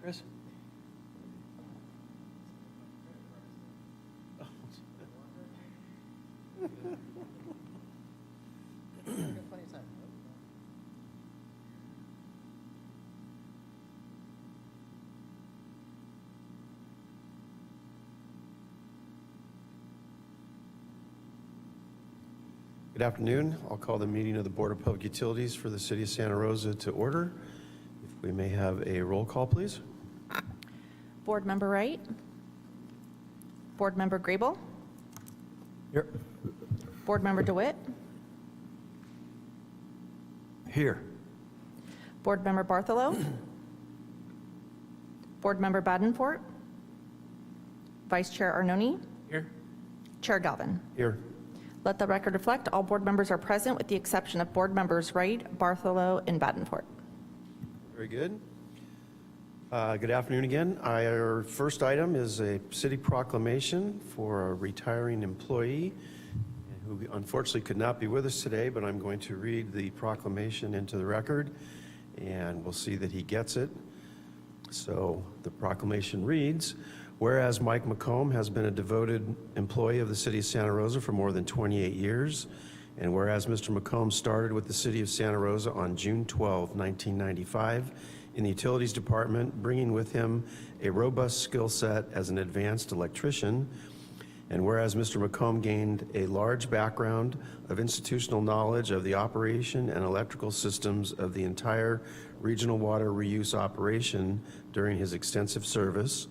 Chris? Good afternoon. I'll call the meeting of the Board of Public Utilities for the City of Santa Rosa to order. If we may have a roll call, please. Board Member Wright. Board Member Grable. Here. Board Member DeWitt. Here. Board Member Bartholow. Board Member Badenfort. Vice Chair Arnone. Here. Chair Galvin. Here. Let the record reflect all board members are present with the exception of Board Members Wright, Bartholow, and Badenfort. Very good. Good afternoon again. Our first item is a city proclamation for a retiring employee who unfortunately could not be with us today, but I'm going to read the proclamation into the record and we'll see that he gets it. So the proclamation reads, whereas Mike McComb has been a devoted employee of the City of Santa Rosa for more than 28 years, and whereas Mr. McComb started with the City of Santa Rosa on June 12, 1995, in the Utilities Department, bringing with him a robust skill set as an advanced electrician, and whereas Mr. McComb gained a large background of institutional knowledge of the operation and electrical systems of the entire regional water reuse operation during his extensive service,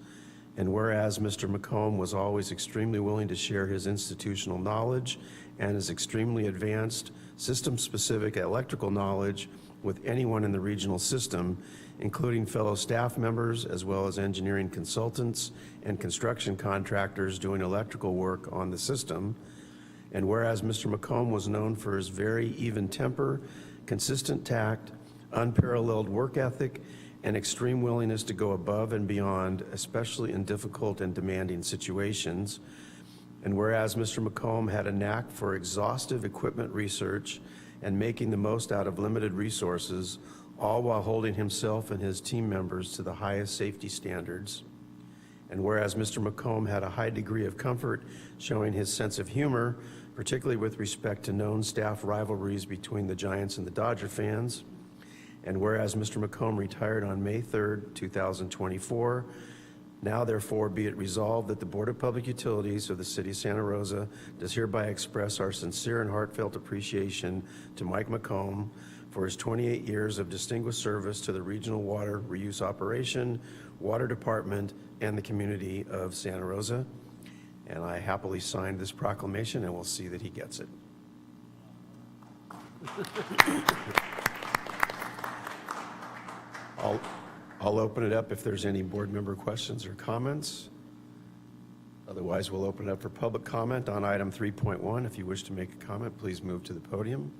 and whereas Mr. McComb was always extremely willing to share his institutional knowledge and his extremely advanced system-specific electrical knowledge with anyone in the regional system, including fellow staff members as well as engineering consultants and construction contractors doing electrical work on the system. And whereas Mr. McComb was known for his very even temper, consistent tact, unparalleled work ethic, and extreme willingness to go above and beyond, especially in difficult and demanding situations. And whereas Mr. McComb had a knack for exhaustive equipment research and making the most out of limited resources, all while holding himself and his team members to the highest safety standards. And whereas Mr. McComb had a high degree of comfort showing his sense of humor, particularly with respect to known staff rivalries between the Giants and the Dodger fans. And whereas Mr. McComb retired on May 3rd, 2024, now therefore be it resolved that the Board of Public Utilities of the City of Santa Rosa does hereby express our sincere and heartfelt appreciation to Mike McComb for his 28 years of distinguished service to the regional water reuse operation, water department, and the community of Santa Rosa. And I happily signed this proclamation and we'll see that he gets it. I'll open it up if there's any board member questions or comments. Otherwise, we'll open it up for public comment on item 3.1. If you wish to make a comment, please move to the podium.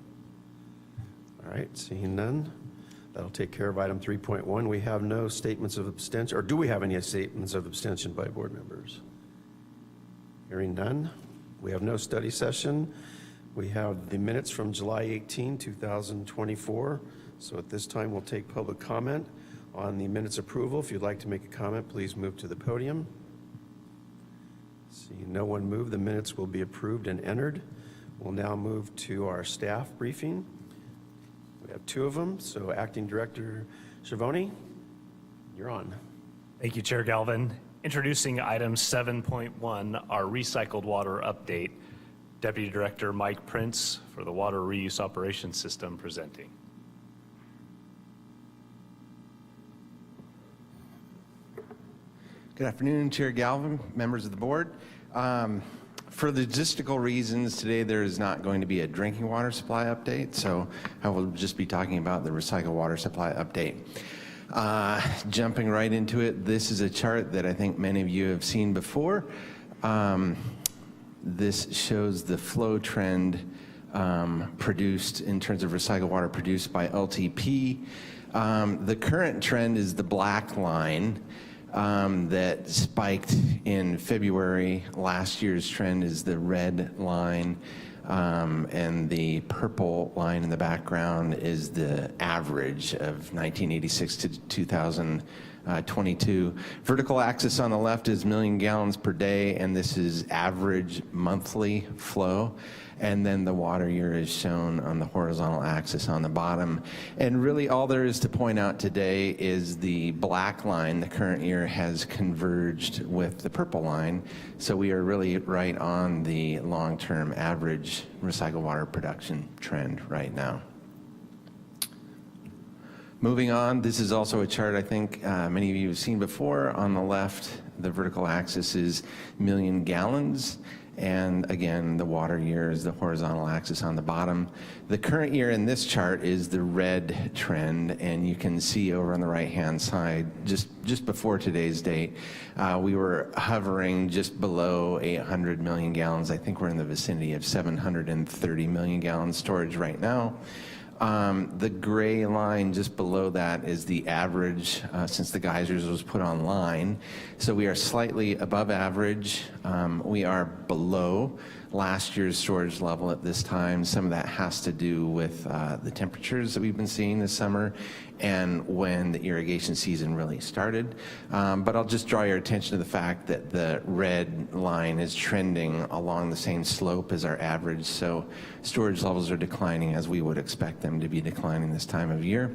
All right, seeing none, that'll take care of item 3.1. We have no statements of abstention, or do we have any statements of abstention by board members? Hearing none. We have no study session. We have the minutes from July 18, 2024. So at this time, we'll take public comment on the minutes approval. If you'd like to make a comment, please move to the podium. See no one move, the minutes will be approved and entered. We'll now move to our staff briefing. We have two of them, so Acting Director Schiavone, you're on. Thank you, Chair Galvin. Introducing item 7.1, our recycled water update. Deputy Director Mike Prince for the Water Reuse Operations System presenting. Good afternoon, Chair Galvin, members of the board. For logistical reasons, today there is not going to be a drinking water supply update, so I will just be talking about the recycled water supply update. Jumping right into it, this is a chart that I think many of you have seen before. This shows the flow trend produced in terms of recycled water produced by LTP. The current trend is the black line. That spiked in February. Last year's trend is the red line, and the purple line in the background is the average of 1986 to 2000 22. Vertical axis on the left is million gallons per day, and this is average monthly flow. And then the water year is shown on the horizontal axis on the bottom. And really all there is to point out today is the black line, the current year, has converged with the purple line. So we are really right on the long-term average recycled water production trend right now. Moving on, this is also a chart I think many of you have seen before. On the left, the vertical axis is million gallons. And again, the water year is the horizontal axis on the bottom. The current year in this chart is the red trend, and you can see over on the right-hand side, just before today's date, we were hovering just below 800 million gallons. I think we're in the vicinity of 730 million gallons storage right now. The gray line just below that is the average since the geysers was put online. So we are slightly above average. We are below last year's storage level at this time. Some of that has to do with the temperatures that we've been seeing this summer and when the irrigation season really started. But I'll just draw your attention to the fact that the red line is trending along the same slope as our average, so storage levels are declining as we would expect them to be declining this time of year.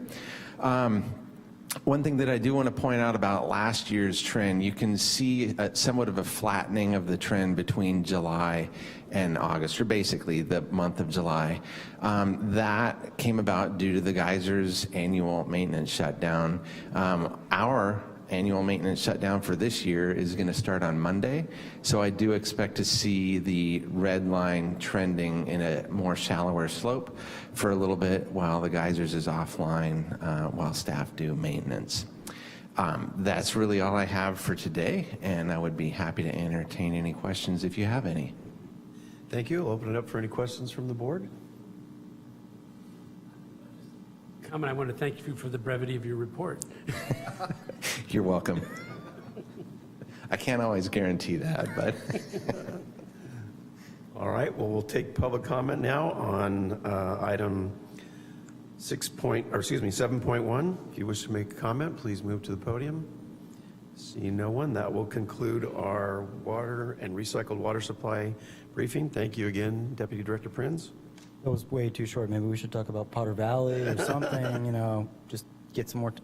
One thing that I do want to point out about last year's trend, you can see somewhat of a flattening of the trend between July and August, or basically the month of July. That came about due to the geysers' annual maintenance shutdown. Our annual maintenance shutdown for this year is going to start on Monday, so I do expect to see the red line trending in a more shallower slope for a little bit while the geysers is offline while staff do maintenance. That's really all I have for today, and I would be happy to entertain any questions if you have any. Thank you. I'll open it up for any questions from the board. I want to thank you for the brevity of your report. You're welcome. I can't always guarantee that, but. All right, well, we'll take public comment now on item 7.1. If you wish to make a comment, please move to the podium. Seeing no one, that will conclude our water and recycled water supply briefing. Thank you again, Deputy Director Prinz. That was way too short. Maybe we should talk about Powder Valley or something, just get some more.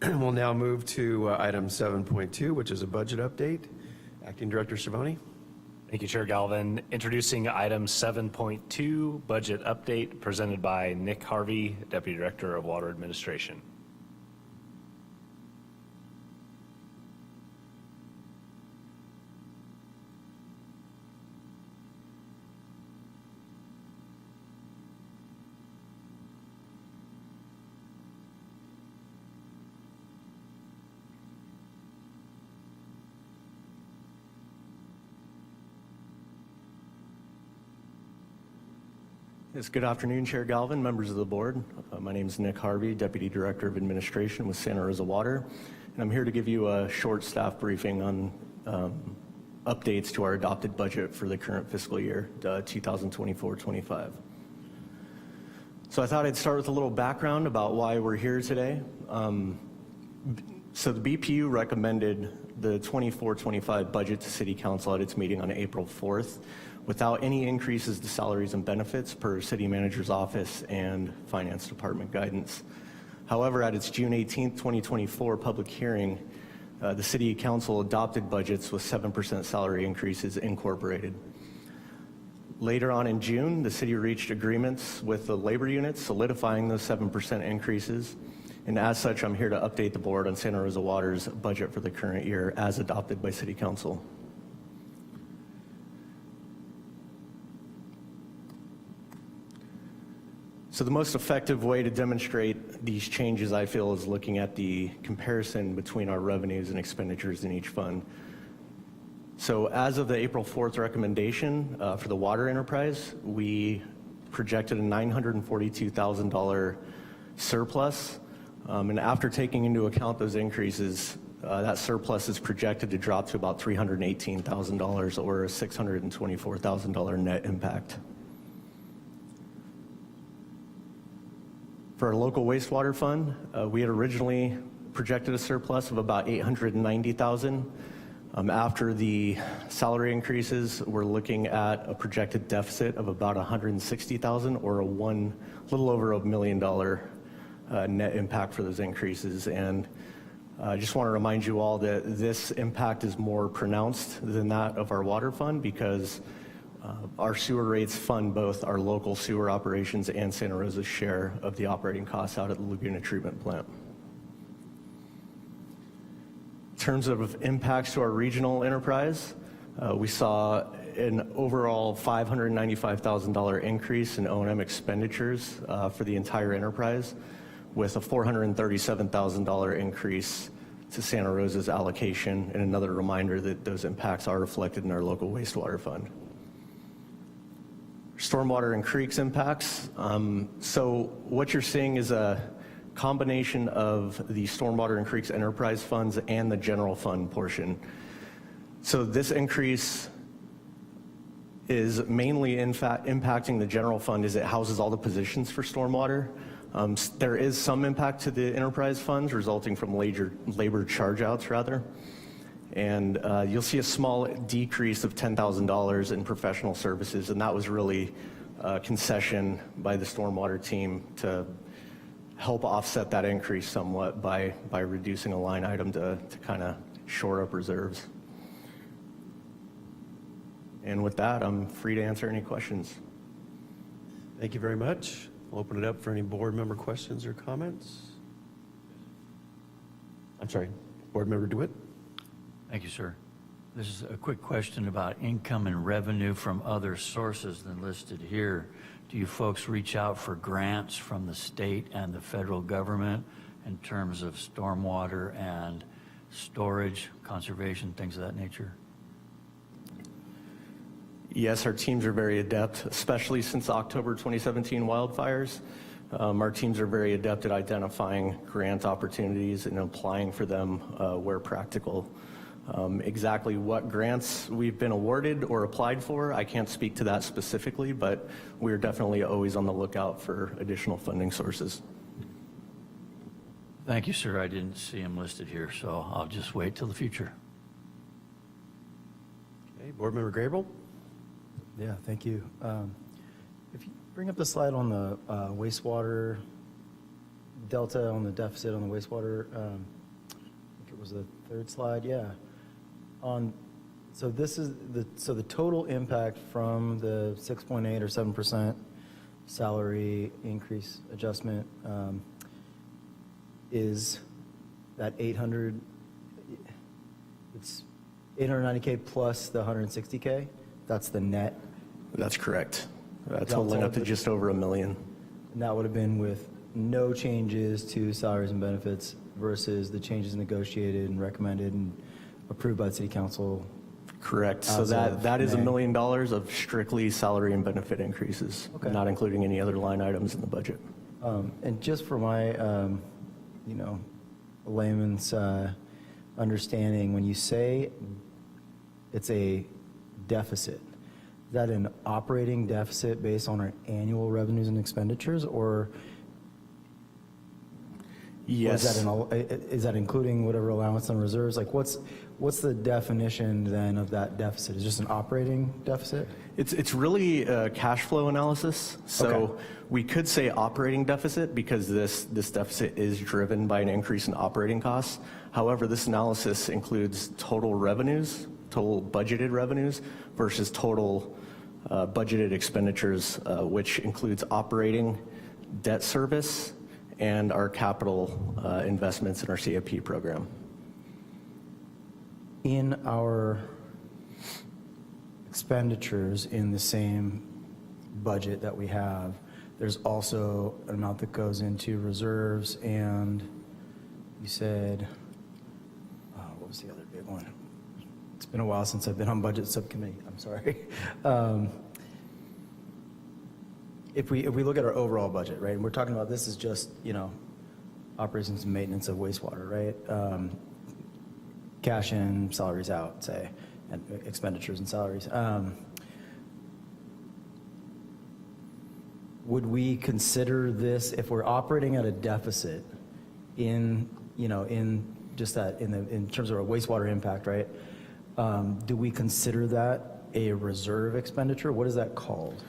We'll now move to item 7.2, which is a budget update. Acting Director Schiavone. Thank you, Chair Galvin. Introducing item 7.2, budget update, presented by Nick Harvey, Deputy Director of Water Administration. Yes, good afternoon, Chair Galvin, members of the board. My name is Nick Harvey, Deputy Director of Administration with Santa Rosa Water, and I'm here to give you a short staff briefing on updates to our adopted budget for the current fiscal year, 2024-25. So I thought I'd start with a little background about why we're here today. So the BPU recommended the 24-25 budget to City Council at its meeting on April 4th. Without any increases to salaries and benefits per City Manager's Office and Finance Department guidance. However, at its June 18, 2024 public hearing, the City Council adopted budgets with 7% salary increases incorporated. Later on in June, the city reached agreements with the labor units, solidifying those 7% increases. And as such, I'm here to update the board on Santa Rosa Water's budget for the current year as adopted by City Council. So the most effective way to demonstrate these changes, I feel, is looking at the comparison between our revenues and expenditures in each fund. So as of the April 4th recommendation for the water enterprise, we projected a $942,000 surplus. And after taking into account those increases, that surplus is projected to drop to about $318,000 or a $624,000 net impact. For our local wastewater fund, we had originally projected a surplus of about $890,000. After the salary increases, we're looking at a projected deficit of about $160,000, or a little over $1 million net impact for those increases. And I just want to remind you all that this impact is more pronounced than that of our water fund, because our sewer rates fund both our local sewer operations and Santa Rosa's share of the operating costs out at the Laguna Treatment Plant. In terms of impacts to our regional enterprise, we saw an overall $595,000 increase in O&M expenditures for the entire enterprise, with a $437,000 increase to Santa Rosa's allocation, and another reminder that those impacts are reflected in our local wastewater fund. Stormwater and creeks impacts. So what you're seeing is a combination of the stormwater and creeks enterprise funds and the general fund portion. So this increase is mainly impacting the general fund, as it houses all the positions for stormwater. There is some impact to the enterprise funds resulting from labor charge-outs rather. And you'll see a small decrease of $10,000 in professional services, and that was really a concession by the stormwater team to help offset that increase somewhat by reducing a line item to kind of shore up reserves. And with that, I'm free to answer any questions. Thank you very much. I'll open it up for any board member questions or comments. I'm sorry, Board Member DeWitt. Thank you, sir. This is a quick question about income and revenue from other sources than listed here. Do you folks reach out for grants from the state and the federal government in terms of stormwater and storage, conservation, things of that nature? Yes, our teams are very adept, especially since October 2017 wildfires. Our teams are very adept at identifying grant opportunities and applying for them where practical. Exactly what grants we've been awarded or applied for, I can't speak to that specifically, but we're definitely always on the lookout for additional funding sources. Thank you, sir. I didn't see them listed here, so I'll just wait till the future. Okay, Board Member Grable. Yeah, thank you. If you bring up the slide on the wastewater delta, on the deficit on the wastewater, I think it was the third slide, yeah. So this is the total impact from the 6.8 or 7% salary increase adjustment is that 800. It's 890K plus the 160K. That's the net. That's correct. Totaling up to just over $1 million. And that would have been with no changes to salaries and benefits versus the changes negotiated and recommended and approved by the city council. Correct. So that is $1 million of strictly salary and benefit increases, Okay. not including any other line items in the budget. And just for my, layman's understanding, when you say it's a deficit, is that an operating deficit based on our annual revenues and expenditures, or Yes. is that including whatever allowance and reserves? Like, what's the definition then of that deficit? Is it just an operating deficit? It's really a cash flow analysis. So Okay. we could say operating deficit because this deficit is driven by an increase in operating costs. However, this analysis includes total revenues, total budgeted revenues versus total budgeted expenditures, which includes operating, debt service, and our capital investments in our CIP program. In our expenditures in the same budget that we have, there's also an amount that goes into reserves, and you said, what was the other big one? It's been a while since I've been on budget subcommittee, I'm sorry. If we look at our overall budget, right, and we're talking about this is just, operations and maintenance of wastewater, right? Cash in, salaries out, say, and expenditures and salaries. Would we consider this, if we're operating at a deficit in you know, in just that, in terms of our wastewater impact, right? Do we consider that a reserve expenditure? What is that called?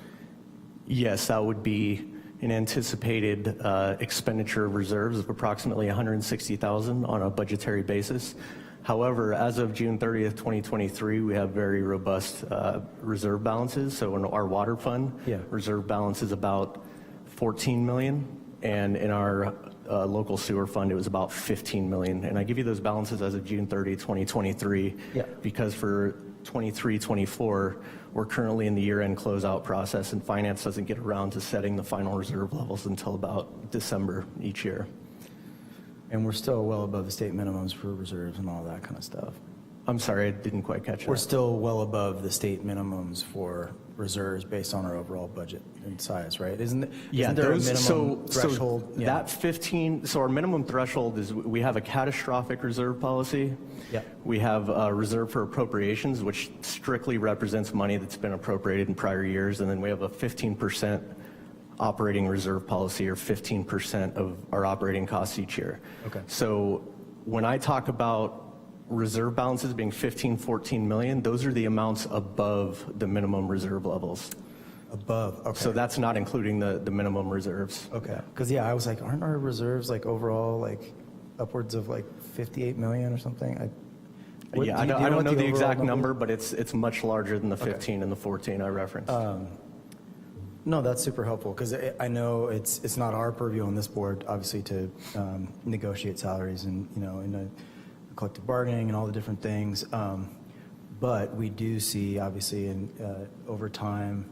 Yes, that would be an anticipated expenditure of reserves of approximately $160,000 on a budgetary basis. However, as of June 30th, 2023, we have very robust reserve balances. So in our water fund, Yeah. reserve balance is about $14 million, and in our local sewer fund, it was about $15 million. And I give you those balances as of June 30, 2023, Yeah. because for 23-24, we're currently in the year-end closeout process, and finance doesn't get around to setting the final reserve levels until about December each year. And we're still well above the state minimums for reserves and all that kind of stuff. I'm sorry, I didn't quite catch that. We're still well above the state minimums for reserves based on our overall budget and size, right? Isn't there a minimum threshold? So that 15, so our minimum threshold is we have a catastrophic reserve policy. Yeah. We have a reserve for appropriations, which strictly represents money that's been appropriated in prior years. And then we have a 15% operating reserve policy, or 15% of our operating costs each year. Okay. So when I talk about reserve balances being 14 million, those are the amounts above the minimum reserve levels. Above, okay. So that's not including the minimum reserves. Okay, because yeah, I was like, aren't our reserves like overall like upwards of like 58 million or something? Yeah, I don't know the exact number, but it's much larger than the 15 and the 14 I referenced. No, that's super helpful, because I know it's not our purview on this board, obviously, to negotiate salaries and, you know, in a collective bargaining and all the different things. But we do see, obviously, in over time,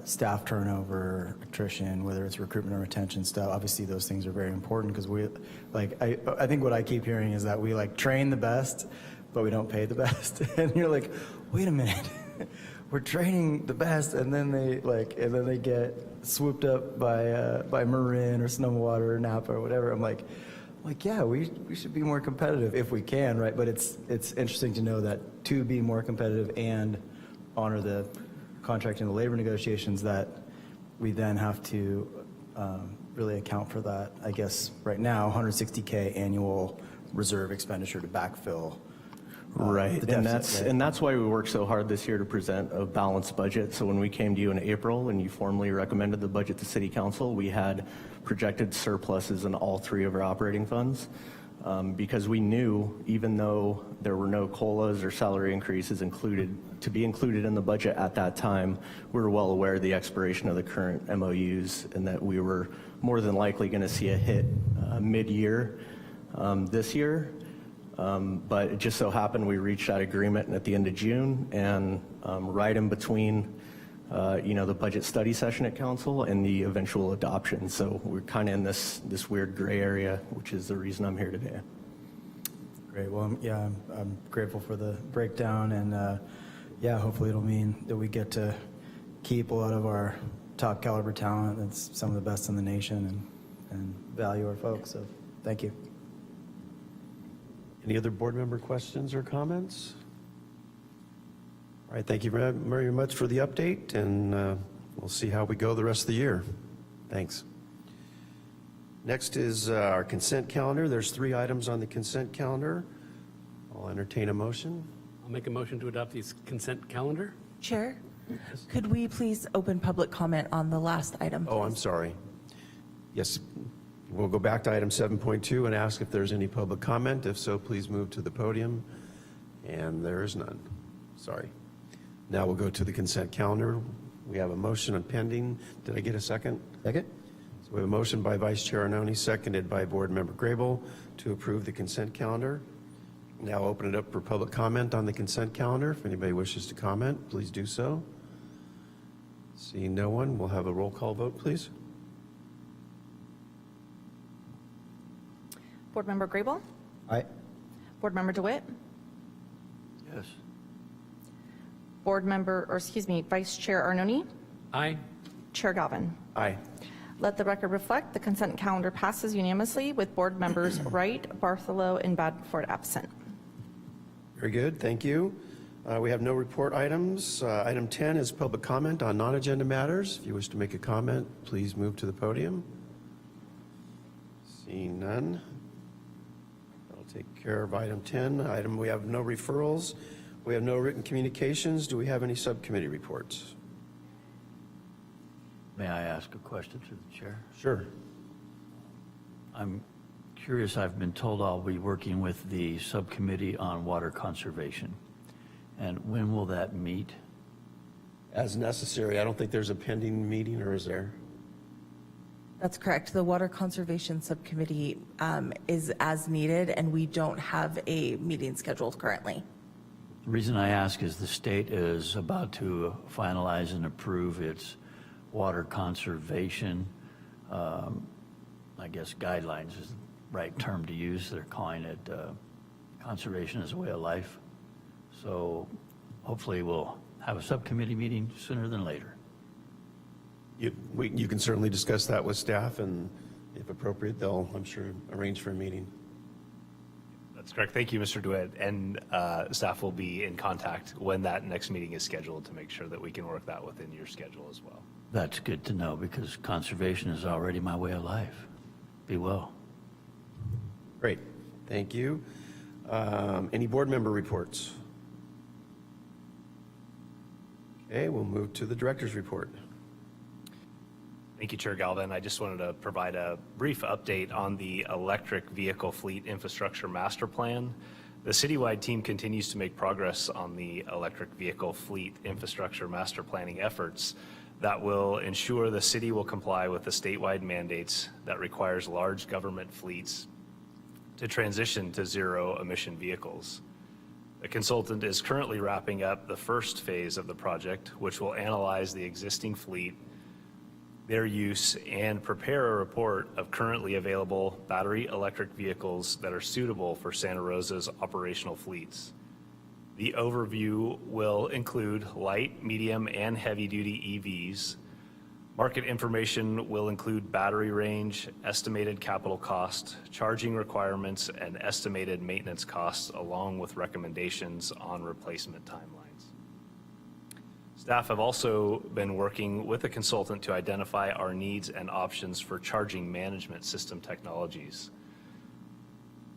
staff turnover, attrition, whether it's recruitment or retention stuff. Obviously, those things are very important, because we, like, I think what I keep hearing is that we like train the best, but we don't pay the best. And you're like, wait a minute. We're training the best, and then they get swooped up by Marin or Snowwater or Napa or whatever. I'm like, yeah, we should be more competitive if we can, right? But it's interesting to know that to be more competitive and honor the contract and the labor negotiations, that we then have to really account for that. I guess right now, $160K annual reserve expenditure to backfill. Right, the and deficit, right? that's why we worked so hard this year to present a balanced budget. So when we came to you in April and you formally recommended the budget to City Council, we had projected surpluses in all three of our operating funds, because we knew, even though there were no COLAs or salary increases included in the budget at that time, we were well aware of the expiration of the current MOUs, and that we were more than likely going to see a hit mid-year this year. But it just so happened we reached that agreement at the end of June, and right in between, the budget study session at council and the eventual adoption. So we're kind of in this weird gray area, which is the reason I'm here today. Great. Well, I'm grateful for the breakdown, and hopefully it'll mean that we get to keep a lot of our top caliber talent. That's some of the best in the nation, and value our folks. So thank you. Any other board member questions or comments? All right, thank you very much for the update, and we'll see how we go the rest of the year. Thanks. Next is our consent calendar. There's 3 items on the consent calendar. I'll entertain a motion. I'll make a motion to adopt the consent calendar. Chair, could we please open public comment on the last item? Oh, I'm please? sorry. Yes, we'll go back to item 7.2 and ask if there's any public comment. If so, please move to the podium. And there is none. Sorry. Now we'll go to the consent calendar. We have a motion on pending. Did I get a second? Second? So we have a motion by Vice Chair Arnone, seconded by Board Member Grable, to approve the consent calendar. Now open it up for public comment on the consent calendar. If anybody wishes to comment, please do so. Seeing no one, we'll have a roll call vote, please. Board Member Grable? Aye. Board Member DeWitt? Yes. Vice Chair Arnone? Aye. Chair Galvin? Aye. Let the record reflect the consent calendar passes unanimously with board members Wright, Bartholow, and Badford absent. Very good, thank you. We have no report items. Item 10 is public comment on non-agenda matters. If you wish to make a comment, please move to the podium. Seeing none. take care of item 10. We have no referrals. We have no written communications. Do we have any subcommittee reports? May I ask a question through the chair? Sure. I'm curious, I've been told I'll be working with the subcommittee on water conservation. And when will that meet? As necessary. I don't think there's a pending meeting, or is there? That's correct. The Water Conservation Subcommittee is as needed, and we don't have a meeting scheduled currently. The reason I ask is the state is about to finalize and approve its water conservation, I guess guidelines is the right term to use. They're calling it conservation as a way of life. So hopefully we'll have a subcommittee meeting sooner than later. You can certainly discuss that with staff, and if appropriate, they'll, I'm sure, arrange for a meeting. That's correct. Thank you, Mr. DeWitt. And staff will be in contact when that next meeting is scheduled to make sure that we can work that within your schedule as well. That's good to know because conservation is already my way of life. Be well. Great. Thank you. Any board member reports? Okay, we'll move to the director's report. Thank you, Chair Galvin. I just wanted to provide a brief update on the electric vehicle fleet infrastructure master plan. The citywide team continues to make progress on the electric vehicle fleet infrastructure master planning efforts that will ensure the city will comply with the statewide mandates that requires large government fleets to transition to zero emission vehicles. The consultant is currently wrapping up the first phase of the project, which will analyze the existing fleet, their use, and prepare a report of currently available battery electric vehicles that are suitable for Santa Rosa's operational fleets. The overview will include light, medium, and heavy-duty EVs. Market information will include battery range, estimated capital cost, charging requirements, and estimated maintenance costs, along with recommendations on replacement timelines. Staff have also been working with a consultant to identify our needs and options for charging management system technologies.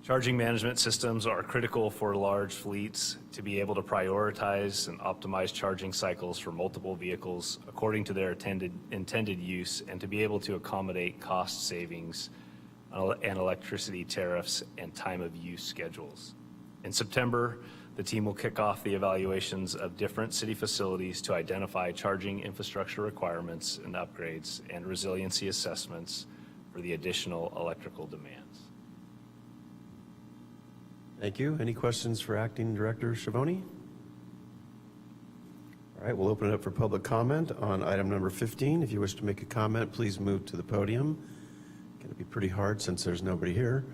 Charging management systems are critical for large fleets to be able to prioritize and optimize charging cycles for multiple vehicles according to their intended use, and to be able to accommodate cost savings and electricity tariffs and time of use schedules. In September, the team will kick off the evaluations of different city facilities to identify charging infrastructure requirements and upgrades and resiliency assessments for the additional electrical demands. Thank you. Any questions for Acting Director Schiavone? All right, we'll open it up for public comment on item number 15. If you wish to make a comment, please move to the podium. It's going to be pretty hard since there's nobody here.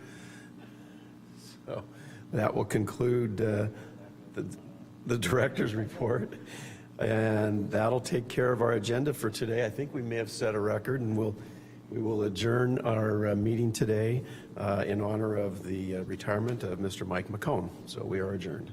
So that will conclude the director's report, and that'll take care of our agenda for today. I think we may have set a record, and we will adjourn our meeting today in honor of the retirement of Mr. Mike McComb. So we are adjourned.